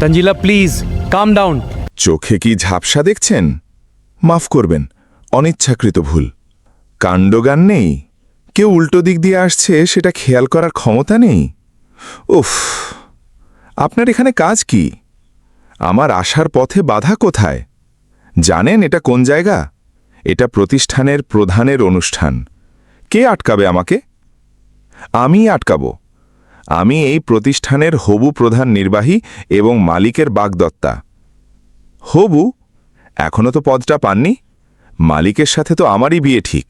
তঞ্জিলা please come down. চোখে কি ঝাপসা দেখছেন? মাফ করবেন, অনিচ্ছাকৃত ভুল। কাণ্ডজ্ঞান নেই, কেউ উল্টো দিক দিয়ে আসছে সেটা খেয়াল করার ক্ষমতা নেই। উফ, আপনার এখানে কাজ কি? আমার আসার পথে বাধা কোথায়? জানেন এটা কোন জায়গা? এটা প্রতিষ্ঠানের প্রধানের অনুষ্ঠান। কে আটকাবে আমাকে? আমি আটকাব। আমি এই প্রতিষ্ঠানের হবু প্রধান নির্বাহী এবং মালিকের বাগদত্তা। হবু? এখনও তো পদটা পাননি। মালিকের সাথে তো আমারই বিয়ে ঠিক।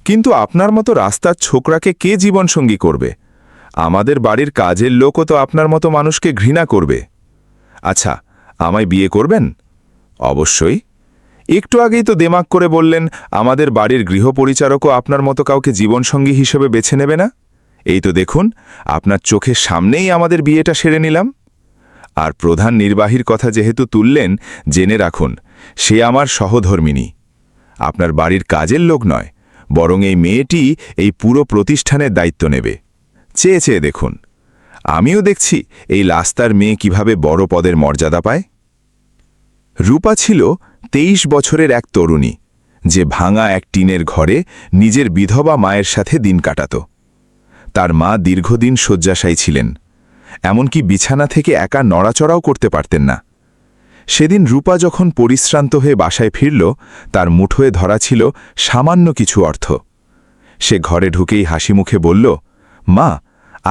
কিন্তু আপনার মতো রাস্তার ছোকরাকে কে জীবনসঙ্গী করবে? আমাদের বাড়ির কাজের লোকও তো আপনার মতো মানুষকে ঘৃণা করবে। আচ্ছা, আমায় বিয়ে করবেন? অবশ্যই। একটু আগেই তো দেমাগ করে বললেন আমাদের বাড়ির গৃহপরিচারকও আপনার মতো কাউকে জীবনসঙ্গী হিসেবে বেছে নেবে না। এই তো দেখুন, আপনার চোখের সামনেই আমাদের বিয়েটা সেরে নিলাম। আর প্রধান নির্বাহীর কথা যেহেতু তুললেন, জেনে রাখুন সে আমার সহধর্মিণী। আপনার বাড়ির কাজের লোক নয়, বরং এই মেয়েটি এই পুরো প্রতিষ্ঠানের দায়িত্ব নেবে। চেয়ে চেয়ে দেখুন, আমিও দেখছি এই রাস্তার মেয়ে কিভাবে বড় পদের মর্যাদা পায়। রূপা ছিল 23 বছরের এক তরুণী, যে ভাঙা এক টিনের ঘরে নিজের বিধবা মায়ের সাথে দিন কাটাত। তার মা দীর্ঘদিন শয্যাশায়ী ছিলেন, এমনকি বিছানা থেকে একা নড়াচড়াও করতে পারতেন না। সেদিন রূপা যখন পরিশ্রান্ত হয়ে বাসায় ফিরল, তার মুঠোয় ধরা ছিল সামান্য কিছু অর্থ। সে ঘরে ঢুকেই হাসি মুখে বলল, মা,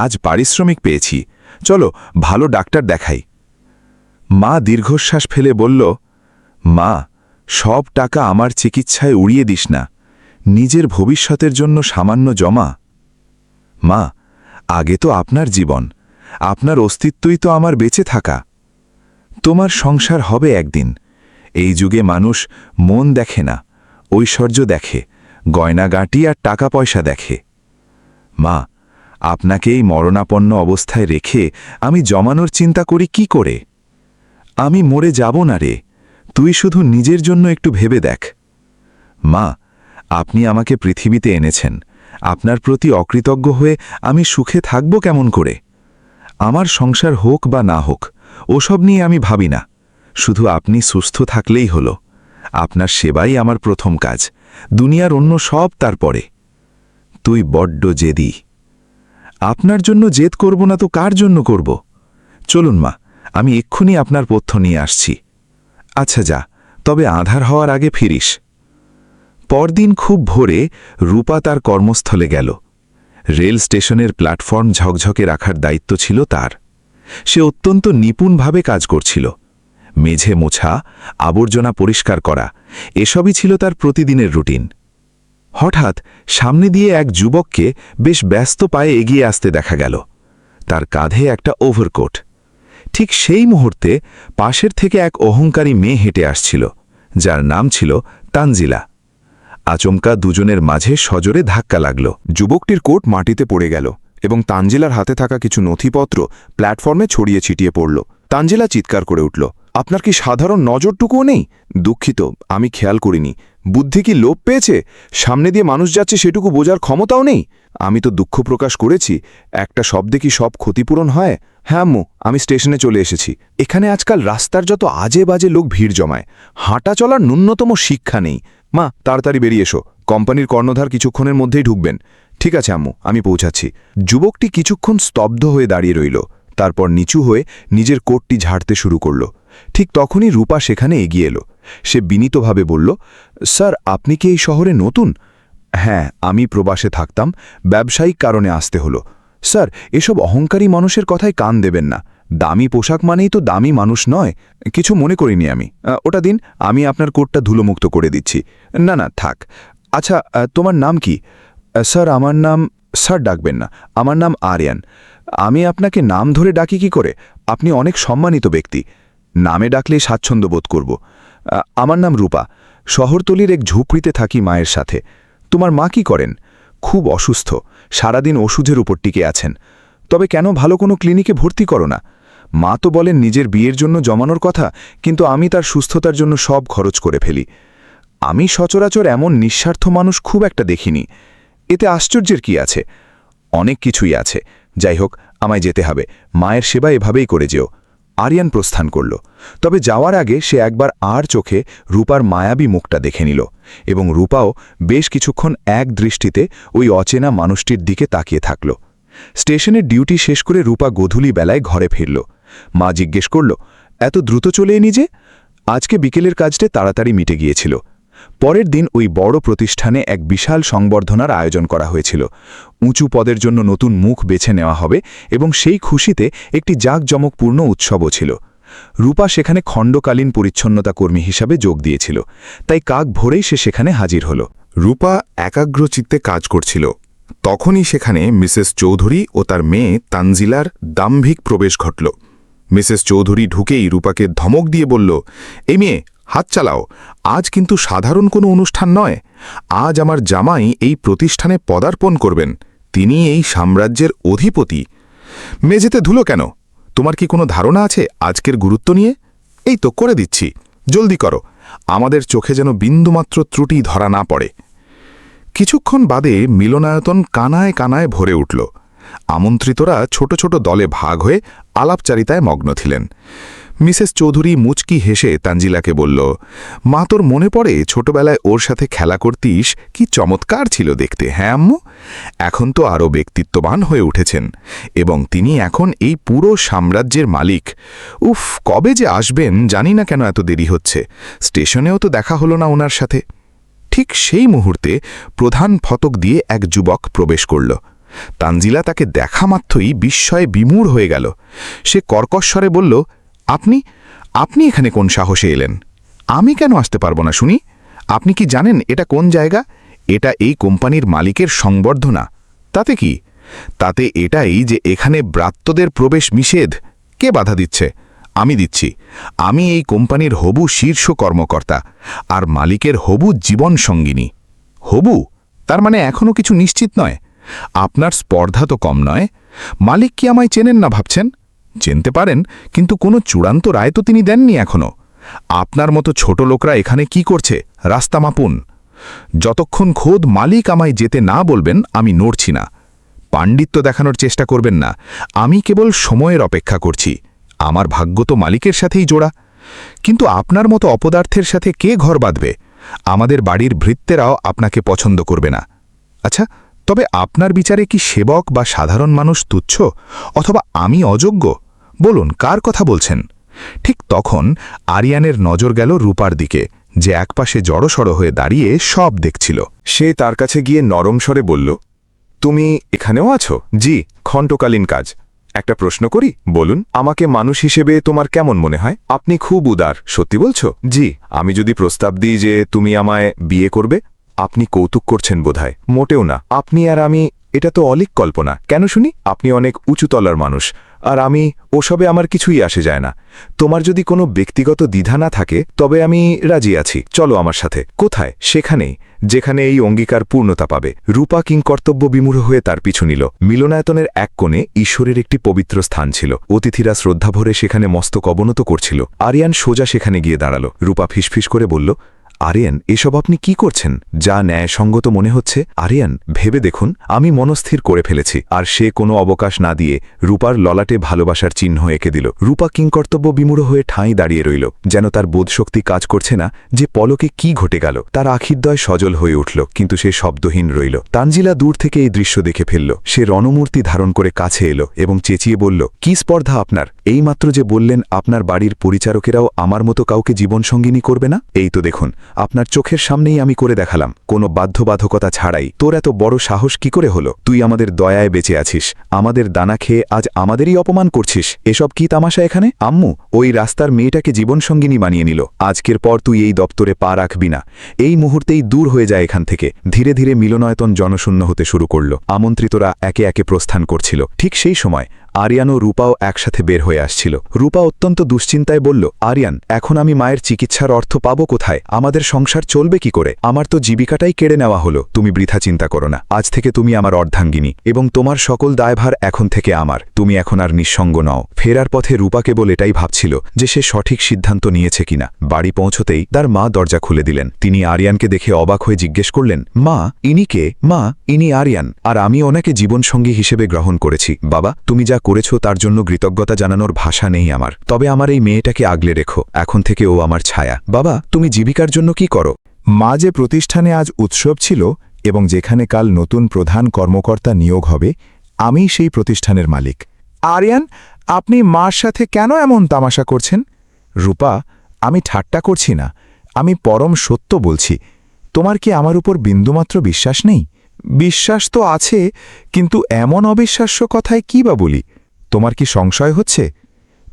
আজ পারিশ্রমিক পেয়েছি, চলো ভালো ডাক্তার দেখাই। মা দীর্ঘশ্বাস ফেলে বলল, মা, সব টাকা আমার চিকিৎসায় উড়িয়ে দিস না, নিজের ভবিষ্যতের জন্য সামান্য জমা। মা, আগে তো আপনার জীবন, আপনার অস্তিত্বই তো আমার বেঁচে থাকা। তোমার সংসার হবে একদিন। এই যুগে মানুষ মন দেখে না, ঐশ্বর্য দেখে, গয়নাগাঁটি আর টাকা পয়সা দেখে। মা, আপনাকে এই মরণাপন্ন অবস্থায় রেখে আমি জমানোর চিন্তা করি কি করে? আমি মরে যাব না রে, তুই শুধু নিজের জন্য একটু ভেবে দেখ। মা, আপনি আমাকে পৃথিবীতে এনেছেন, আপনার প্রতি অকৃতজ্ঞ হয়ে আমি সুখে থাকব কেমন করে? আমার সংসার হোক বা না হোক, ওসব নিয়ে আমি ভাবি না। শুধু আপনি সুস্থ থাকলেই হলো। আপনার সেবাই আমার প্রথম কাজ, দুনিয়ার অন্য সব তারপরে। তুই বড্ড জেদি। আপনার জন্য জেদ করব না তো কার জন্য করব? চলুন মা, আমি এক্ষুনি আপনার পথ্য নিয়ে আসছি। আচ্ছা যা, তবে আঁধার হওয়ার আগে ফিরিস। পরদিন খুব ভোরে রূপা তার কর্মস্থলে গেল। রেল স্টেশনের প্ল্যাটফর্ম ঝকঝকে রাখার দায়িত্ব ছিল তার। সে অত্যন্ত নিপুণভাবে কাজ করছিল। মেঝে মোছা, আবর্জনা পরিষ্কার করা, এসবই ছিল তার প্রতিদিনের রুটিন। হঠাৎ সামনে দিয়ে এক যুবককে বেশ ব্যস্ত পায়ে এগিয়ে আসতে দেখা গেল। তার কাঁধে একটা ওভারকোট। ঠিক সেই মুহূর্তে পাশের থেকে এক অহংকারী মেয়ে হেঁটে আসছিল, যার নাম ছিল তানজিলা। আচমকা দুজনের মাঝে সজোরে ধাক্কা লাগল। যুবকটির কোট মাটিতে পড়ে গেল এবং তানজিলার হাতে থাকা কিছু নথিপত্র প্ল্যাটফর্মে ছড়িয়ে ছিটিয়ে পড়ল। তানজিলা চিৎকার করে উঠল, আপনার কি সাধারণ নজরটুকুও নেই? দুঃখিত, আমি খেয়াল করিনি। বুদ্ধি কি লোপ পেয়েছে? সামনে দিয়ে মানুষ যাচ্ছে সেটুকু বোঝার ক্ষমতাও নেই? আমি তো দুঃখ প্রকাশ করেছি, একটা শব্দে কি সব ক্ষতিপূরণ হয়? হ্যাঁ আম্মু, আমি স্টেশনে চলে এসেছি। এখানে আজকাল রাস্তার যত আজে বাজে লোক ভিড় জমায়, হাঁটা চলার ন্যূনতম শিক্ষা নেই। মা, তাড়াতাড়ি বেরিয়ে এসো, কোম্পানির কর্ণধার কিছুক্ষণের মধ্যেই ঢুকবেন। ঠিক আছে আম্মু, আমি পৌঁছাচ্ছি। যুবকটি কিছুক্ষণ স্তব্ধ হয়ে দাঁড়িয়ে রইল, তারপর নিচু হয়ে নিজের কোটটি ঝাড়তে শুরু করল। ঠিক তখনই রূপা সেখানে এগিয়ে এলো। সে বিনীতভাবে বলল, স্যার, আপনি কি এই শহরে নতুন? হ্যাঁ, আমি প্রবাসে থাকতাম, ব্যবসায়িক কারণে আসতে হলো। স্যার, এসব অহংকারী মানুষের কথায় কান দেবেন না। দামি পোশাক মানেই তো দামি মানুষ নয়। কিছু মনে করিনি আমি। ওটা দিন, আমি আপনার কোটটা ধুলোমুক্ত করে দিচ্ছি। না না, থাক। আচ্ছা, তোমার নাম কি? স্যার, আমার নাম... স্যার ডাকবেন না, আমার নাম আরিয়ান। আমি আপনাকে নাম ধরে ডাকি কি করে? আপনি অনেক সম্মানিত ব্যক্তি, নামে ডাকলেই স্বাচ্ছন্দ্য বোধ করব। আমার নাম রূপা, শহরতলির এক ঝুপড়িতে থাকি মায়ের সাথে। তোমার মা কি করেন? খুব অসুস্থ, সারাদিন ওষুধের উপর টিকে আছেন। তবে কেন ভালো কোনো ক্লিনিকে ভর্তি করো না? মা তো বলেন নিজের বিয়ের জন্য জমানোর কথা, কিন্তু আমি তার সুস্থতার জন্য সব খরচ করে ফেলি। আমি সচরাচর এমন নিঃস্বার্থ মানুষ খুব একটা দেখিনি। এতে আশ্চর্যের কি আছে? অনেক কিছুই আছে। যাই হোক, আমায় যেতে হবে। মায়ের সেবা এভাবেই করে যেও। আরিয়ান প্রস্থান করল, তবে যাওয়ার আগে সে একবার আর চোখে রূপার মায়াবী মুখটা দেখে নিল, এবং রূপাও বেশ কিছুক্ষণ এক দৃষ্টিতে ওই অচেনা মানুষটির দিকে তাকিয়ে থাকল। স্টেশনের ডিউটি শেষ করে রূপা গোধূলি বেলায় ঘরে ফিরল। মা জিজ্ঞেস করল, এত দ্রুত চলে এনি যে? আজকে বিকেলের কাজটা তাড়াতাড়ি মিটে গিয়েছিল। পরের দিন ওই বড় প্রতিষ্ঠানে এক বিশাল সংবর্ধনার আয়োজন করা হয়েছিল। উঁচু পদের জন্য নতুন মুখ বেছে নেওয়া হবে এবং সেই খুশিতে একটি জাঁকজমকপূর্ণ উৎসবও ছিল। রূপা সেখানে খণ্ডকালীন পরিচ্ছন্নতা কর্মী হিসাবে যোগ দিয়েছিল, তাই কাক ভোরেই সে সেখানে হাজির হল। রূপা একাগ্রচিত্তে কাজ করছিল। তখনই সেখানে মিসেস চৌধুরী ও তার মেয়ে তানজিলার দাম্ভিক প্রবেশ ঘটল। মিসেস চৌধুরী ঢুকেই রূপাকে ধমক দিয়ে বলল, এই মেয়ে, হাত চালাও, আজ কিন্তু সাধারণ কোনো অনুষ্ঠান নয়। আজ আমার জামাই এই প্রতিষ্ঠানে পদার্পণ করবেন, তিনি এই সাম্রাজ্যের অধিপতি। মেঝেতে ধুলো কেন? তোমার কি কোনো ধারণা আছে আজকের গুরুত্ব নিয়ে? এই তো করে দিচ্ছি, জলদি করো, আমাদের চোখে যেন বিন্দুমাত্র ত্রুটি ধরা না পড়ে। কিছুক্ষণ বাদে মিলনায়তন কানায় কানায় ভরে উঠল। আমন্ত্রিতরা ছোট ছোট দলে ভাগ হয়ে আলাপচারিতায় মগ্ন ছিলেন। মিসেস চৌধুরী মুচকি হেসে তানজিলাকে বলল, মা, তোর মনে পড়ে ছোটবেলায় ওর সাথে খেলা করতিস? কি চমৎকার ছিল দেখতে, হ্যাঁ আম্মু? এখন তো আরও ব্যক্তিত্ববান হয়ে উঠেছেন এবং তিনি এখন এই পুরো সাম্রাজ্যের মালিক। উফ, কবে যে আসবেন জানি না কেন এত দেরি হচ্ছে। স্টেশনেও তো দেখা হলো না ওনার সাথে। ঠিক সেই মুহূর্তে প্রধান ফটক দিয়ে এক যুবক প্রবেশ করল। তানজিলা তাকে দেখা মাত্রই বিস্ময়ে বিমূঢ় হয়ে গেল। সে কর্কশ্বরে বলল, আপনি আপনি এখানে কোন সাহসে এলেন? আমি কেন আসতে পারবো না শুনি? আপনি কি জানেন এটা কোন জায়গা? এটা এই কোম্পানির মালিকের সংবর্ধনা। তাতে কি? তাতে এটাই যে এখানে ব্রাত্যদের প্রবেশ নিষেধ। কে বাধা দিচ্ছে? আমি দিচ্ছি। আমি এই কোম্পানির হবু শীর্ষ কর্মকর্তা আর মালিকের হবু জীবন সঙ্গিনী। হবু? তার মানে এখনও কিছু নিশ্চিত নয়? আপনার স্পর্ধা তো কম নয়। মালিক কি আমায় চেনেন না ভাবছেন? চিনতে পারেন, কিন্তু কোনো চূড়ান্ত রায় তো তিনি দেননি এখনও। আপনার মতো ছোট লোকরা এখানে কি করছে? রাস্তা মাপুন। যতক্ষণ খোদ মালিক আমায় যেতে না বলবেন আমি নড়ছি না। পাণ্ডিত্য দেখানোর চেষ্টা করবেন না। আমি কেবল সময়ের অপেক্ষা করছি। আমার ভাগ্য তো মালিকের সাথেই জোড়া। কিন্তু আপনার মতো অপদার্থের সাথে কে ঘর বাঁধবে? আমাদের বাড়ির ভৃত্যেরাও আপনাকে পছন্দ করবে না। আচ্ছা, তবে আপনার বিচারে কি সেবক বা সাধারণ মানুষ তুচ্ছ, অথবা আমি অযোগ্য? বলুন, কার কথা বলছেন? ঠিক তখন আরিয়ানের নজর গেল রূপার দিকে, যে একপাশে জড়সড় হয়ে দাঁড়িয়ে সব দেখছিল। সে তার কাছে গিয়ে নরম স্বরে বলল, তুমি এখানেও আছো? জি, খণ্ডকালীন কাজ। একটা প্রশ্ন করি, বলুন, আমাকে মানুষ হিসেবে তোমার কেমন মনে হয়? আপনি খুব উদার, সত্যি বলছো? জি। আমি যদি প্রস্তাব দিই যে তুমি আমায় বিয়ে করবে? আপনি কৌতুক করছেন বোধহয়। মোটেও না। আপনি আর আমি, এটা তো অলীক কল্পনা। কেন শুনি? আপনি অনেক উঁচুতলার মানুষ, আর আমি ওসবে আমার কিছুই আসে যায় না। তোমার যদি কোনো ব্যক্তিগত দ্বিধা না থাকে তবে আমি রাজি আছি, চলো আমার সাথে। কোথায়? সেখানেই যেখানে এই অঙ্গীকার পূর্ণতা পাবে। রূপা কিংকর্তব্য বিমূঢ় হয়ে তার পিছু নিল। মিলনায়তনের এক কোণে ঈশ্বরের একটি পবিত্র স্থান ছিল। অতিথিরা শ্রদ্ধাভরে সেখানে মস্তক অবনত করছিল। আরিয়ান সোজা সেখানে গিয়ে দাঁড়াল। রূপা ফিসফিস করে বলল, আরিয়ান, এসব আপনি কি করছেন? যা ন্যায়সঙ্গত মনে হচ্ছে। আরিয়ান, ভেবে দেখুন, আমি মনস্থির করে ফেলেছি। আর সে কোনো অবকাশ না দিয়ে রূপার ললাটে ভালোবাসার চিহ্ন এঁকে দিল। রূপা কিংকর্তব্য বিমূঢ় হয়ে ঠাঁই দাঁড়িয়ে রইল, যেন তার বোধশক্তি কাজ করছে না যে পলকে কি ঘটে গেল। তার আখিদ্বয় সজল হয়ে উঠল, কিন্তু সে শব্দহীন রইল। তানজিলা দূর থেকে এই দৃশ্য দেখে ফেলল। সে রণমূর্তি ধারণ করে কাছে এলো এবং চেঁচিয়ে বলল, কি স্পর্ধা আপনার? এইমাত্র যে বললেন আপনার বাড়ির পরিচারকেরাও আমার মতো কাউকে জীবনসঙ্গিনী করবে না। এই তো দেখুন, আপনার চোখের সামনেই আমি করে দেখালাম, কোনো বাধ্যবাধকতা ছাড়াই। তোর এত বড় সাহস কি করে হলো? তুই আমাদের দয়ায় বেঁচে আছিস, আমাদের দানা খেয়ে আজ আমাদেরই অপমান করছিস। এসব কি তামাশা এখানে? আম্মু, ওই রাস্তার মেয়েটাকে জীবনসঙ্গিনী বানিয়ে নিল। আজকের পর তুই এই দপ্তরে পা রাখবি না। এই মুহূর্তেই দূর হয়ে যায় এখান থেকে। ধীরে ধীরে মিলনায়তন জনশূন্য হতে শুরু করল। আমন্ত্রিতরা একে একে প্রস্থান করছিল। ঠিক সেই সময় আরিয়ান ও রূপাও একসাথে বের হয়ে আসছিল। রূপা অত্যন্ত দুশ্চিন্তায় বলল, আরিয়ান, এখন আমি মায়ের চিকিৎসার অর্থ পাবো কোথায়? আমাদের সংসার চলবে কি করে? আমার তো জীবিকাটাই কেড়ে নেওয়া হলো। তুমি বৃথা চিন্তা করো না। আজ থেকে তুমি আমার অর্ধাঙ্গিনী এবং তোমার সকল দায়ভার এখন থেকে আমার। তুমি এখন আর নিঃসঙ্গ নও। ফেরার পথে রূপা কেবল এটাই ভাবছিল যে সে সঠিক সিদ্ধান্ত নিয়েছে কিনা। বাড়ি পৌঁছতেই তার মা দরজা খুলে দিলেন। তিনি আরিয়ানকে দেখে অবাক হয়ে জিজ্ঞেস করলেন, মা, ইনি কে? মা, ইনি আরিয়ান, আর আমি ওনাকে জীবনসঙ্গী হিসেবে গ্রহণ করেছি। বাবা, তুমি যা করেছো তার জন্য কৃতজ্ঞতা জানানোর ভাষা নেই আমার, তবে আমার এই মেয়েটাকে আগলে রেখো, এখন থেকে ও আমার ছায়া। বাবা, তুমি জীবিকার জন্য কি করো? মা যে প্রতিষ্ঠানে আজ উৎসব ছিল এবং যেখানে কাল নতুন প্রধান কর্মকর্তা নিয়োগ হবে, আমি সেই প্রতিষ্ঠানের মালিক। আরিয়ান, আপনি মার সাথে কেন এমন তামাশা করছেন? রূপা, আমি ঠাট্টা করছি না, আমি পরম সত্য বলছি। তোমার কি আমার উপর বিন্দুমাত্র বিশ্বাস নেই? বিশ্বাস তো আছে, কিন্তু এমন অবিশ্বাস্য কথায় কি বা বলি? তোমার কি সংশয় হচ্ছে?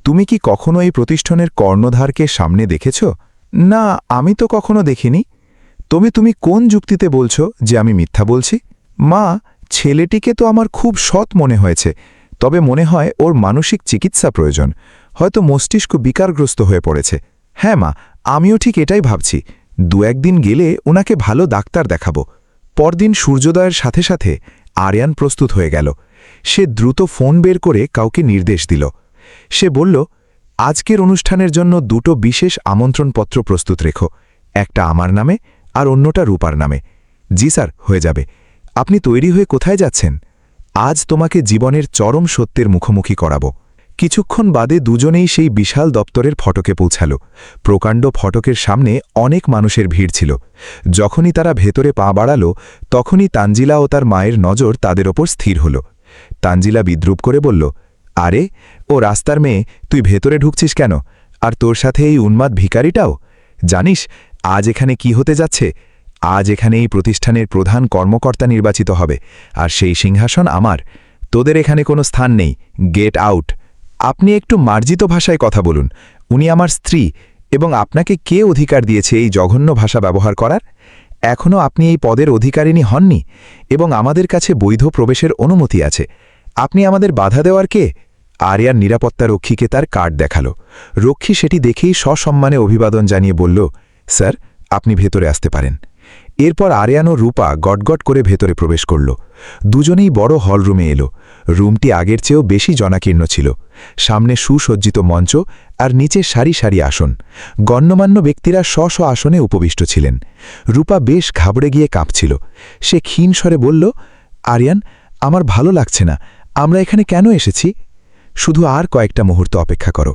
তুমি কি কখনো এই প্রতিষ্ঠানের কর্ণধারকে সামনে দেখেছ? না, আমি তো কখনো দেখিনি। তুমি কোন যুক্তিতে বলছো যে আমি মিথ্যা বলছি? মা, ছেলেটিকে তো আমার খুব সৎ মনে হয়েছে, তবে মনে হয় ওর মানসিক চিকিৎসা প্রয়োজন, হয়তো মস্তিষ্ক বিকারগ্রস্ত হয়ে পড়েছে। হ্যাঁ মা, আমিও ঠিক এটাই ভাবছি। 2-1 দিন গেলে ওনাকে ভালো ডাক্তার দেখাবো। পরদিন সূর্যোদয়ের সাথে সাথে আরিয়ান প্রস্তুত হয়ে গেল। সে দ্রুত ফোন বের করে কাউকে নির্দেশ দিল। সে বলল, আজকের অনুষ্ঠানের জন্য 2টো বিশেষ আমন্ত্রণপত্র প্রস্তুত রেখো, একটা আমার নামে আর অন্যটা রূপার নামে। জি স্যার, হয়ে যাবে। আপনি তৈরি হয়ে কোথায় যাচ্ছেন? আজ তোমাকে জীবনের চরম সত্যের মুখোমুখি করাবো। কিছুক্ষণ বাদে দুজনেই সেই বিশাল দপ্তরের ফটকে পৌঁছাল। প্রকাণ্ড ফটকের সামনে অনেক মানুষের ভিড় ছিল। যখনই তারা ভেতরে পা বাড়াল, তখনই তানজিলা ও তার মায়ের নজর তাদের ওপর স্থির হল। তানজিলা বিদ্রুপ করে বলল, আরে, ও রাস্তার মেয়ে, তুই ভেতরে ঢুকছিস কেন? আর তোর সাথে এই উন্মাদ ভিখারিটাও? জানিস আজ এখানে কি হতে যাচ্ছে? আজ এখানে এই প্রতিষ্ঠানের প্রধান কর্মকর্তা নির্বাচিত হবে, আর সেই সিংহাসন আমার। তোদের এখানে কোনো স্থান নেই, গেট আউট। আপনি একটু মার্জিত ভাষায় কথা বলুন। উনি আমার স্ত্রী, এবং আপনাকে কে অধিকার দিয়েছে এই জঘন্য ভাষা ব্যবহার করার? এখনও আপনি এই পদের অধিকারিণী হননি, এবং আমাদের কাছে বৈধ প্রবেশের অনুমতি আছে। আপনি আমাদের বাধা দেওয়ার কে? আরিয়ান নিরাপত্তা রক্ষীকে তার কার্ড দেখাল। রক্ষী সেটি দেখেই সসম্মানে অভিবাদন জানিয়ে বলল, স্যার, আপনি ভেতরে আসতে পারেন। এরপর আরিয়ান ও রূপা গটগট করে ভেতরে প্রবেশ করল। দুজনেই বড় হলরুমে এলো। রুমটি আগের চেয়েও বেশি জনাকীর্ণ ছিল। সামনে সুসজ্জিত মঞ্চ আর নিচে সারি সারি আসন। গণ্যমান্য ব্যক্তিরা স্ব আসনে উপবিষ্ট ছিলেন। রূপা বেশ ঘাবড়ে গিয়ে কাঁপছিল। সে ক্ষীণ স্বরে বলল, আরিয়ান, আমার ভালো লাগছে না। আমরা এখানে কেন এসেছি? শুধু আর কয়েকটা মুহূর্ত অপেক্ষা করো।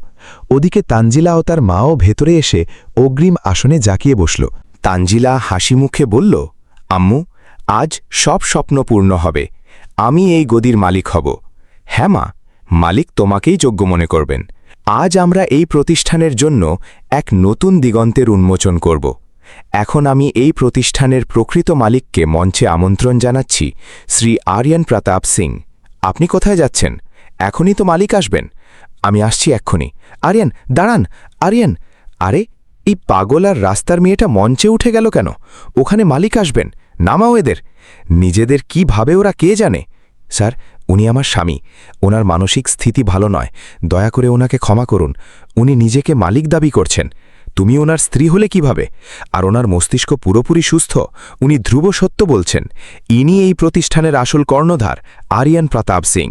ওদিকে তানজিলা ও তার মাও ভেতরে এসে অগ্রিম আসনে জাকিয়ে বসল। তানজিলা হাসি মুখে বলল, আম্মু, আজ সব স্বপ্ন পূর্ণ হবে। আমি এই গদির মালিক হব। হ্যাঁ মা, মালিক তোমাকেই যোগ্য মনে করবেন। আজ আমরা এই প্রতিষ্ঠানের জন্য এক নতুন দিগন্তের উন্মোচন করব। এখন আমি এই প্রতিষ্ঠানের প্রকৃত মালিককে মঞ্চে আমন্ত্রণ জানাচ্ছি, শ্রী আরিয়ান প্রতাপ সিং। আপনি কোথায় যাচ্ছেন? এখনই তো মালিক আসবেন। আমি আসছি এক্ষুনি। আরিয়ান, দাঁড়ান। আরিয়ান, আরে, এই পাগল আর রাস্তার মেয়েটা মঞ্চে উঠে গেল কেন? ওখানে মালিক আসবেন, নামাও এদের। নিজেদের কি ভাবে ওরা কে জানে? স্যার, উনি আমার স্বামী। ওনার মানসিক স্থিতি ভালো নয়, দয়া করে ওনাকে ক্ষমা করুন। উনি নিজেকে মালিক দাবি করছেন। তুমি ওনার স্ত্রী হলে কিভাবে? আর ওনার মস্তিষ্ক পুরোপুরি সুস্থ। উনি ধ্রুব সত্য বলছেন। ইনি এই প্রতিষ্ঠানের আসল কর্ণধার, আরিয়ান প্রতাপ সিং।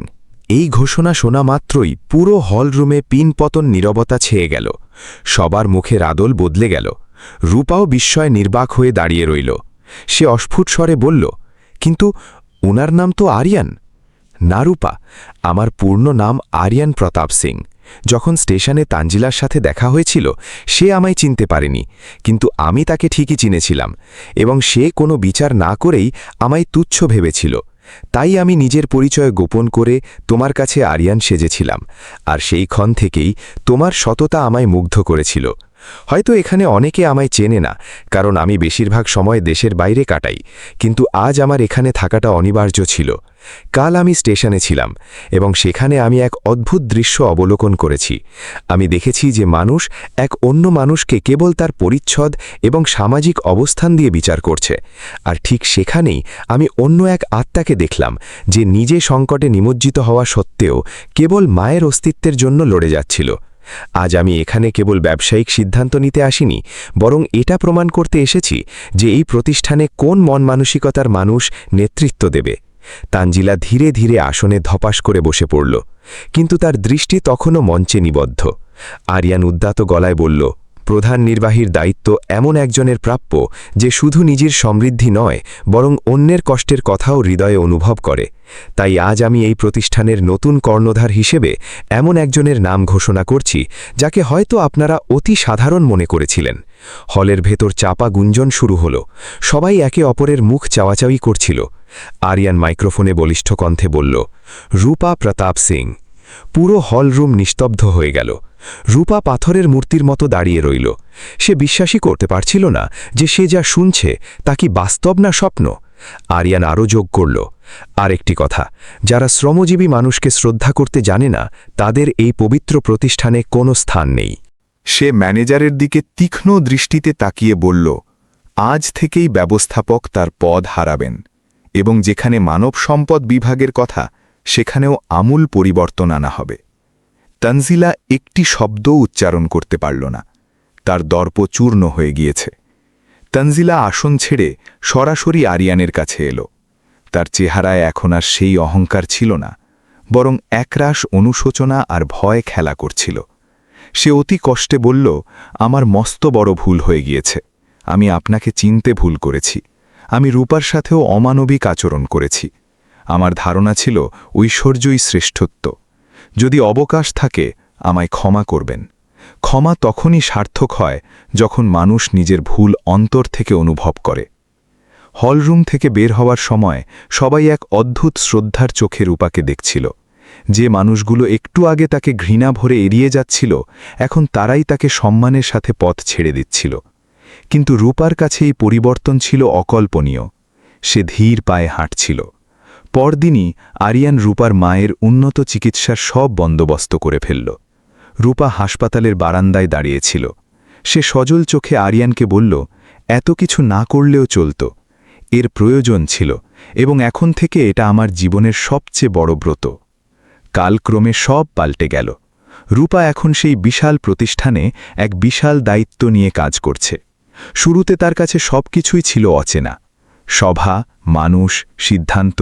এই ঘোষণা শোনা মাত্রই পুরো হলরুমে পিনপতন নীরবতা ছেয়ে গেল। সবার মুখের আদল বদলে গেল। রূপাও বিস্ময়ে নির্বাক হয়ে দাঁড়িয়ে রইল। সে অস্ফুট স্বরে বলল, কিন্তু ওনার নাম তো আরিয়ান। না রূপা, আমার পূর্ণ নাম আরিয়ান প্রতাপ সিং। যখন স্টেশনে তানজিলার সাথে দেখা হয়েছিল, সে আমায় চিনতে পারেনি, কিন্তু আমি তাকে ঠিকই চিনেছিলাম, এবং সে কোনো বিচার না করেই আমায় তুচ্ছ ভেবেছিল। তাই আমি নিজের পরিচয় গোপন করে তোমার কাছে আরিয়ান সেজেছিলাম, আর সেই ক্ষণ থেকেই তোমার সততা আমায় মুগ্ধ করেছিল। হয়তো এখানে অনেকে আমায় চেনে না, কারণ আমি বেশিরভাগ সময় দেশের বাইরে কাটাই, কিন্তু আজ আমার এখানে থাকাটা অনিবার্য ছিল। কাল আমি স্টেশনে ছিলাম, এবং সেখানে আমি এক অদ্ভুত দৃশ্য অবলোকন করেছি। আমি দেখেছি যে মানুষ এক অন্য মানুষকে কেবল তার পরিচ্ছদ এবং সামাজিক অবস্থান দিয়ে বিচার করছে, আর ঠিক সেখানেই আমি অন্য এক আত্মাকে দেখলাম, যে নিজে সংকটে নিমজ্জিত হওয়া সত্ত্বেও কেবল মায়ের অস্তিত্বের জন্য লড়ে যাচ্ছিল। আজ আমি এখানে কেবল ব্যবসায়িক সিদ্ধান্ত নিতে আসিনি, বরং এটা প্রমাণ করতে এসেছি যে এই প্রতিষ্ঠানে কোন মন মানসিকতার মানুষ নেতৃত্ব দেবে। তানজিলা ধীরে ধীরে আসনে ধপাস করে বসে পড়ল, কিন্তু তার দৃষ্টি তখনও মঞ্চে নিবদ্ধ। আরিয়ান উদ্দাত গলায় বলল, প্রধান নির্বাহীর দায়িত্ব এমন একজনের প্রাপ্য যে শুধু নিজের সমৃদ্ধি নয় বরং অন্যের কষ্টের কথাও হৃদয়ে অনুভব করে। তাই আজ আমি এই প্রতিষ্ঠানের নতুন কর্ণধার হিসেবে এমন একজনের নাম ঘোষণা করছি যাকে হয়তো আপনারা অতি সাধারণ মনে করেছিলেন। হলের ভেতর চাপা গুঞ্জন শুরু হল। সবাই একে অপরের মুখ চাওয়াচাওয়ি করছিল। আরিয়ান মাইক্রোফোনে বলিষ্ঠ কণ্ঠে বলল, রূপা প্রতাপ সিং। পুরো হল রুম নিস্তব্ধ হয়ে গেল। রূপা পাথরের মূর্তির মতো দাঁড়িয়ে রইল। সে বিশ্বাসই করতে পারছিল না যে সে যা শুনছে তা কি বাস্তব না স্বপ্ন। আরিয়ান আরও যোগ করল, আরেকটি কথা, যারা শ্রমজীবী মানুষকে শ্রদ্ধা করতে জানে না তাদের এই পবিত্র প্রতিষ্ঠানে কোনো স্থান নেই। সে ম্যানেজারের দিকে তীক্ষ্ণ দৃষ্টিতে তাকিয়ে বলল, আজ থেকেই ব্যবস্থাপক তার পদ হারাবেন, এবং যেখানে মানব সম্পদ বিভাগের কথা সেখানেও আমূল পরিবর্তন আনা হবে। তানজিলা একটি শব্দও উচ্চারণ করতে পারল না। তার দর্প চূর্ণ হয়ে গিয়েছে। তানজিলা আসন ছেড়ে সরাসরি আরিয়ানের কাছে এলো। তার চেহারায় এখন আর সেই অহংকার ছিল না, বরং একরাশ অনুশোচনা আর ভয় খেলা করছিল। সে অতি কষ্টে বলল, আমার মস্ত বড় ভুল হয়ে গিয়েছে। আমি আপনাকে চিনতে ভুল করেছি। আমি রূপার সাথেও অমানবিক আচরণ করেছি। আমার ধারণা ছিল ঐশ্বর্যই শ্রেষ্ঠত্ব। যদি অবকাশ থাকে আমায় ক্ষমা করবেন। ক্ষমা তখনই সার্থক হয় যখন মানুষ নিজের ভুল অন্তর থেকে অনুভব করে। হলরুম থেকে বের হওয়ার সময় সবাই এক অদ্ভুত শ্রদ্ধার চোখে রূপাকে দেখছিল। যে মানুষগুলো একটু আগে তাকে ঘৃণা ভরে এড়িয়ে যাচ্ছিল, এখন তারাই তাকে সম্মানের সাথে পথ ছেড়ে দিচ্ছিল। কিন্তু রূপার কাছে এই পরিবর্তন ছিল অকল্পনীয়। সে ধীর পায়ে হাঁটছিল। পরদিনই আরিয়ান রূপার মায়ের উন্নত চিকিৎসার সব বন্দোবস্ত করে ফেলল। রূপা হাসপাতালের বারান্দায় দাঁড়িয়েছিল। সে সজল চোখে আরিয়ানকে বলল, এত কিছু না করলেও চলত। এর প্রয়োজন ছিল, এবং এখন থেকে এটা আমার জীবনের সবচেয়ে বড় ব্রত। কালক্রমে সব পাল্টে গেল। রূপা এখন সেই বিশাল প্রতিষ্ঠানে এক বিশাল দায়িত্ব নিয়ে কাজ করছে। শুরুতে তার কাছে সবকিছুই ছিল অচেনা, সভা, মানুষ, সিদ্ধান্ত,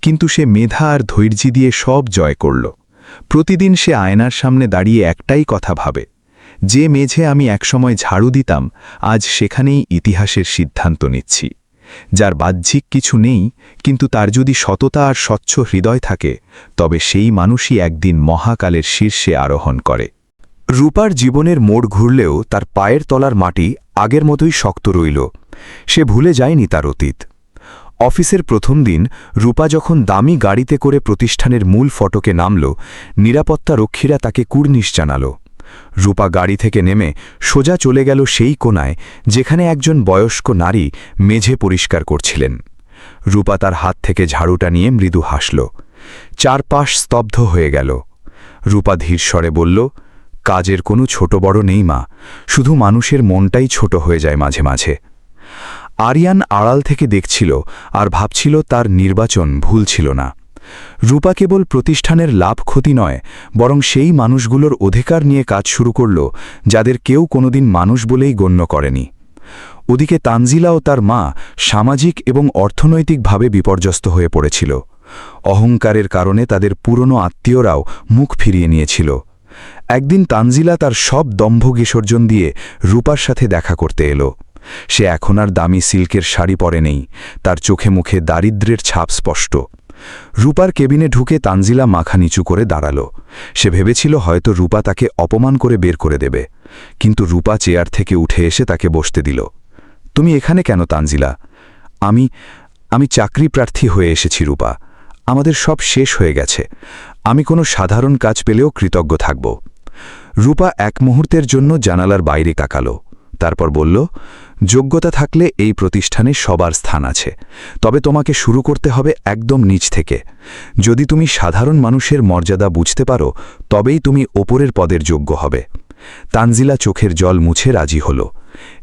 কিন্তু সে মেধা আর ধৈর্য দিয়ে সব জয় করল। প্রতিদিন সে আয়নার সামনে দাঁড়িয়ে একটাই কথা ভাবে, যে মেঝে আমি একসময় ঝাড়ু দিতাম আজ সেখানেই ইতিহাসের সিদ্ধান্ত নিচ্ছি। যার বাহ্যিক কিছু নেই, কিন্তু তার যদি সততা আর স্বচ্ছ হৃদয় থাকে, তবে সেই মানুষই একদিন মহাকালের শীর্ষে আরোহণ করে। রূপার জীবনের মোড় ঘুরলেও তার পায়ের তলার মাটি আগের মতোই শক্ত রইল। সে ভুলে যায়নি তার অতীত। অফিসের প্রথম দিন রূপা যখন দামি গাড়িতে করে প্রতিষ্ঠানের মূল ফটকে নামল, নিরাপত্তা রক্ষীরা তাকে কুর্নিশ জানাল। রূপা গাড়ি থেকে নেমে সোজা চলে গেল সেই কোণায় যেখানে একজন বয়স্ক নারী মেঝে পরিষ্কার করছিলেন। রূপা তার হাত থেকে ঝাড়ুটা নিয়ে মৃদু হাসল। চারপাশ স্তব্ধ হয়ে গেল। রূপা ধীর স্বরে বলল, কাজের কোনো ছোট বড় নেই মা, শুধু মানুষের মনটাই ছোট হয়ে যায় মাঝে মাঝে। আরিয়ান আড়াল থেকে দেখছিল আর ভাবছিল তার নির্বাচন ভুল ছিল না। রূপা কেবল প্রতিষ্ঠানের লাভ ক্ষতি নয়, বরং সেই মানুষগুলোর অধিকার নিয়ে কাজ শুরু করল যাদের কেউ কোনোদিন মানুষ বলেই গণ্য করেনি। ওদিকে তানজিলা ও তার মা সামাজিক এবং অর্থনৈতিকভাবে বিপর্যস্ত হয়ে পড়েছিল। অহংকারের কারণে তাদের পুরনো আত্মীয়রাও মুখ ফিরিয়ে নিয়েছিল। একদিন তানজিলা তার সব দম্ভ বিসর্জন দিয়ে রূপার সাথে দেখা করতে এলো। সে এখন আর দামি সিল্কের শাড়ি পরে নেই, তার চোখে মুখে দারিদ্র্যের ছাপ স্পষ্ট। রূপার কেবিনে ঢুকে তানজিলা মাথা নিচু করে দাঁড়াল। সে ভেবেছিল হয়তো রূপা তাকে অপমান করে বের করে দেবে, কিন্তু রূপা চেয়ার থেকে উঠে এসে তাকে বসতে দিল। তুমি এখানে কেন তানজিলা? আমি চাকরি প্রার্থী হয়ে এসেছি রূপা। আমাদের সব শেষ হয়ে গেছে। আমি কোনো সাধারণ কাজ পেলেও কৃতজ্ঞ থাকব। রূপা এক মুহূর্তের জন্য জানালার বাইরে তাকাল, তারপর বলল, যোগ্যতা থাকলে এই প্রতিষ্ঠানে সবার স্থান আছে, তবে তোমাকে শুরু করতে হবে একদম নিচ থেকে। যদি তুমি সাধারণ মানুষের মর্যাদা বুঝতে পারো, তবেই তুমি ওপরের পদের যোগ্য হবে। তানজিলা চোখের জল মুছে রাজি হল।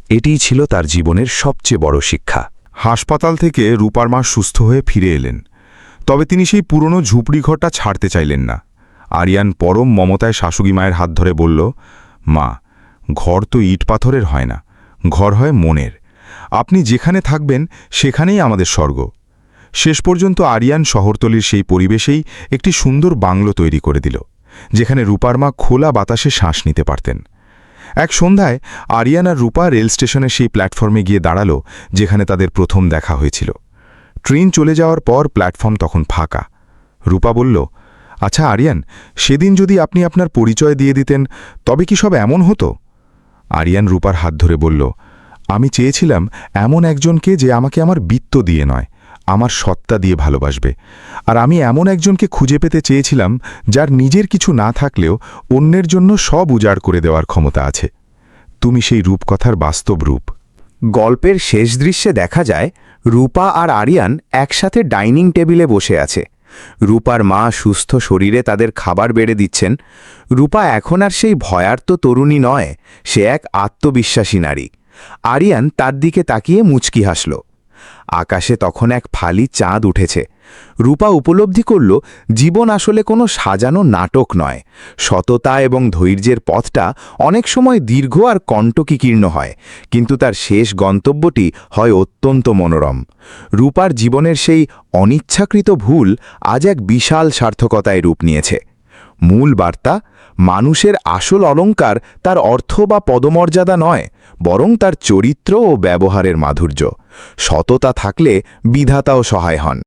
এটিই ছিল তার জীবনের সবচেয়ে বড় শিক্ষা। হাসপাতাল থেকে রূপার মা সুস্থ হয়ে ফিরে এলেন, তবে তিনি সেই পুরনো ঝুপড়ি ঘরটা ছাড়তে চাইলেন না। আরিয়ান পরম মমতায় শাশুড়ি মায়ের হাত ধরে বলল, মা, ঘর তো ইট পাথরের হয় না, ঘর হয় মনের। আপনি যেখানে থাকবেন সেখানেই আমাদের স্বর্গ। শেষ পর্যন্ত আরিয়ান শহরতলির সেই পরিবেশেই একটি সুন্দর বাংলো তৈরি করে দিল, যেখানে রূপার মা খোলা বাতাসে শ্বাস নিতে পারতেন। এক সন্ধ্যায় আরিয়ান আর রূপা রেল স্টেশনের সেই প্ল্যাটফর্মে গিয়ে দাঁড়ালো যেখানে তাদের প্রথম দেখা হয়েছিল। ট্রেন চলে যাওয়ার পর প্ল্যাটফর্ম তখন ফাঁকা। রূপা বলল, আচ্ছা আরিয়ান, সেদিন যদি আপনি আপনার পরিচয় দিয়ে দিতেন তবে কি সব এমন হতো? আরিয়ান রূপার হাত ধরে বলল, আমি চেয়েছিলাম এমন একজনকে যে আমাকে আমার বিত্ত দিয়ে নয়, আমার সত্তা দিয়ে ভালোবাসবে। আর আমি এমন একজনকে খুঁজে পেতে চেয়েছিলাম যার নিজের কিছু না থাকলেও অন্যের জন্য সব উজাড় করে দেওয়ার ক্ষমতা আছে। তুমি সেই রূপকথার বাস্তব রূপ। গল্পের শেষ দৃশ্যে দেখা যায় রূপা আর আরিয়ান একসাথে ডাইনিং টেবিলে বসে আছে। রূপার মা সুস্থ শরীরে তাদের খাবার বেড়ে দিচ্ছেন। রূপা এখন আর সেই ভয়ার্ত তরুণী নয়, সে এক আত্মবিশ্বাসী নারী। আরিয়ান তার দিকে তাকিয়ে মুচকি হাসল। আকাশে তখন এক ফালি চাঁদ উঠেছে। রূপা উপলব্ধি করল জীবন আসলে কোনো সাজানো নাটক নয়। সততা এবং ধৈর্যের পথটা অনেক সময় দীর্ঘ আর কণ্টকীকীর্ণ হয়, কিন্তু তার শেষ গন্তব্যটি হয় অত্যন্ত মনোরম। রূপার জীবনের সেই অনিচ্ছাকৃত ভুল আজ এক বিশাল সার্থকতায় রূপ নিয়েছে। মূল বার্তা, মানুষের আসল অলংকার তার অর্থ বা পদমর্যাদা নয়, বরং তার চরিত্র ও ব্যবহারের মাধুর্য। সততা থাকলে বিধাতাও সহায় হন।